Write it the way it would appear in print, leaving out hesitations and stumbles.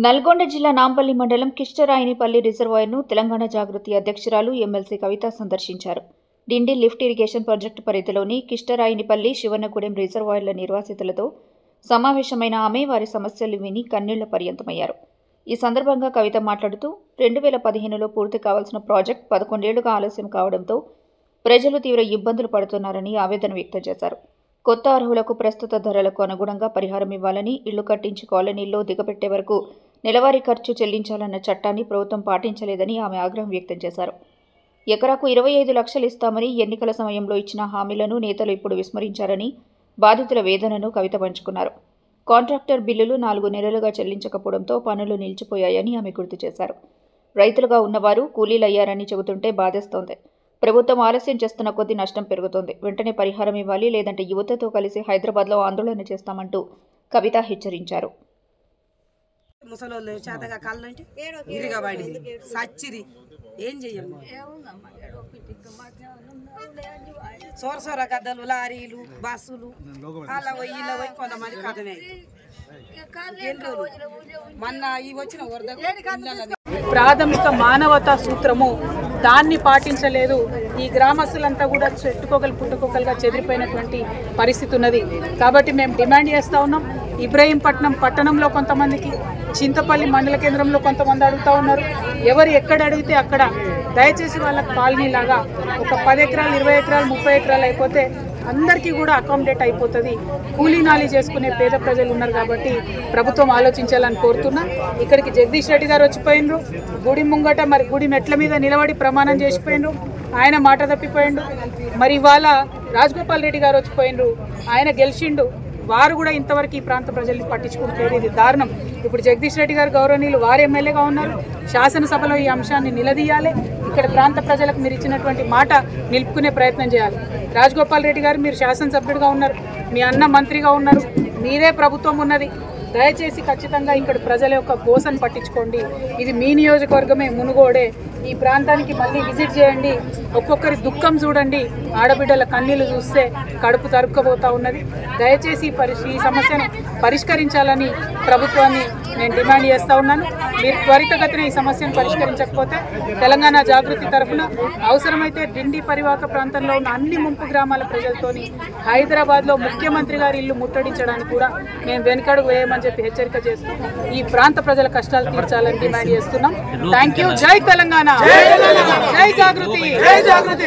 నల్గొండ జిల్లా నాంపల్లి మండలం కిష్టరాయినిపల్లి రిజర్వాయర్ను తెలంగాణ జాగృతి అధ్యక్షురాలు ఎమ్మెల్సీ కవిత సందర్శించారు. డిండి లిఫ్ట్ ఇరిగేషన్ ప్రాజెక్టు పరిధిలోని కిష్టరాయినిపల్లి శివన్నగూడెం రిజర్వాయర్ల నిర్వాసితులతో సమావేశమైన ఆమె వారి సమస్యలు విని కన్నీళ్ల పర్యంతమయ్యారు. ఈ సందర్భంగా కవిత మాట్లాడుతూ 2015లో పూర్తి కావాల్సిన ప్రాజెక్టు 11 ఏళ్లుగా ఆలస్యం కావడంతో ప్రజలు తీవ్ర ఇబ్బందులు పడుతున్నారని ఆవేదన వ్యక్తం చేశారు. కొత్త అర్హులకు ప్రస్తుత ధరలకు అనుగుణంగా పరిహారం ఇవ్వాలని, ఇళ్లు కట్టించి కాలనీల్లో దిగబెట్టే వరకు నెలవారీ ఖర్చు చెల్లించాలన్న చట్టాన్ని ప్రభుత్వం పాటించలేదని ఆమె ఆగ్రహం వ్యక్తం చేశారు. ఎకరాకు 25 లక్షలు ఇస్తామని ఎన్నికల సమయంలో ఇచ్చిన హామీలను నేతలు ఇప్పుడు విస్మరించారని బాధితుల వేదనను కవిత పంచుకున్నారు. కాంట్రాక్టర్ బిల్లులు 4 నెలలుగా చెల్లించకపోవడంతో పనులు నిలిచిపోయాయని ఆమె గుర్తు చేశారు. రైతులుగా ఉన్నవారు కూలీలయ్యారని చెబుతుంటే బాధేస్తోంది. ప్రభుత్వం ఆలస్యం చేస్తున్న కొద్దీ నష్టం పెరుగుతోంది. వెంటనే పరిహారం ఇవ్వాలి, లేదంటే యువతతో కలిసి హైదరాబాద్లో ఆందోళన చేస్తామంటూ కవిత హెచ్చరించారు. ముసలోళ్ళు చేతగా కళ్ళంటే ఇరిగబడి సచ్చిరి ఏం చెయ్యము. సోరసోర గద్దలు, లారీలు, బస్సులు అలా పోయి ఇలా పోయి కొంతమంది కథమే మొన్న ఈ వచ్చిన ప్రాథమిక మానవతా సూత్రము దాన్ని పాటించలేదు. ఈ గ్రామస్తులంతా కూడా చెట్టుకోకలు పుట్టుకోకలుగా చెదిరిపోయినటువంటి పరిస్థితి ఉన్నది. కాబట్టి మేము డిమాండ్ చేస్తూ ఉన్నాం. ఇబ్రహీంపట్నం పట్టణంలో కొంతమందికి, చింతపల్లి మండల కేంద్రంలో కొంతమంది అడుగుతూ ఉన్నారు. ఎవరు ఎక్కడ అడిగితే అక్కడ దయచేసి వాళ్ళకి కాలనీ లాగా ఒక 10 ఎకరాలు, 20 ఎకరాలు, 30 ఎకరాలు అయిపోతే అందరికీ కూడా అకామిడేట్ అయిపోతుంది. కూలీ నాలి చేసుకునే పేద ప్రజలు ఉన్నారు కాబట్టి ప్రభుత్వం ఆలోచించాలని కోరుతున్నా. ఇక్కడికి జగదీష్ రెడ్డి గారు వచ్చిపోయినరు. గుడి ముంగట మరి గుడి మెట్ల మీద నిలబడి ప్రమాణం చేసిపోయినరు. ఆయన మాట తప్పిపోయిండు. మరి ఇవాళ రాజగోపాల్ రెడ్డి గారు వచ్చిపోయినరు. ఆయన గెలిచిండు. వారు కూడా ఇంతవరకు ఈ ప్రాంత ప్రజల్ని పట్టించుకుంటలేదు. ఇది దారుణం. ఇప్పుడు జగదీష్ రెడ్డి గారు గౌరవనీయులు వారు ఎమ్మెల్యేగా ఉన్నారు. శాసనసభలో ఈ అంశాన్ని నిలదీయాలి. ఇక్కడ ప్రాంత ప్రజలకు మీరు ఇచ్చినటువంటి మాట నిలుపుకునే ప్రయత్నం చేయాలి. రాజగోపాల్ రెడ్డి గారు మీరు శాసనసభ్యుడిగా ఉన్నారు, మీ అన్న మంత్రిగా ఉన్నారు, మీరే ప్రభుత్వం ఉన్నది. దయచేసి ఖచ్చితంగా ఇక్కడ ప్రజల యొక్క కోసను పట్టించుకోండి. ఇది మీ నియోజకవర్గమే, మునుగోడే. ఈ ప్రాంతానికి మళ్ళీ విజిట్ చేయండి. ఒక్కొక్కరి దుఃఖం చూడండి. ఆడబిడ్డల కన్నీళ్లు చూస్తే కడుపు తరుక్కుపోతూ ఉన్నది. దయచేసి ఈ సమస్యను పరిష్కరించాలని ప్రభుత్వాన్ని నేను డిమాండ్ చేస్తూ ఉన్నాను. మీరు త్వరితగతిన ఈ సమస్యను పరిష్కరించకపోతే తెలంగాణ జాగృతి తరఫున అవసరమైతే డిండి పరివాహక ప్రాంతంలో ఉన్న అన్ని ముంపు గ్రామాల ప్రజలతోని హైదరాబాద్లో ముఖ్యమంత్రి గారి ఇల్లు ముట్టడించడానికి కూడా మేము వెనుకడుగు వేయమని చెప్పి హెచ్చరిక చేస్తూ ఈ ప్రాంత ప్రజల కష్టాలు తీర్చాలని డిమాండ్ చేస్తున్నాం. Thank you. జై తెలంగాణ, జై జాగృతి.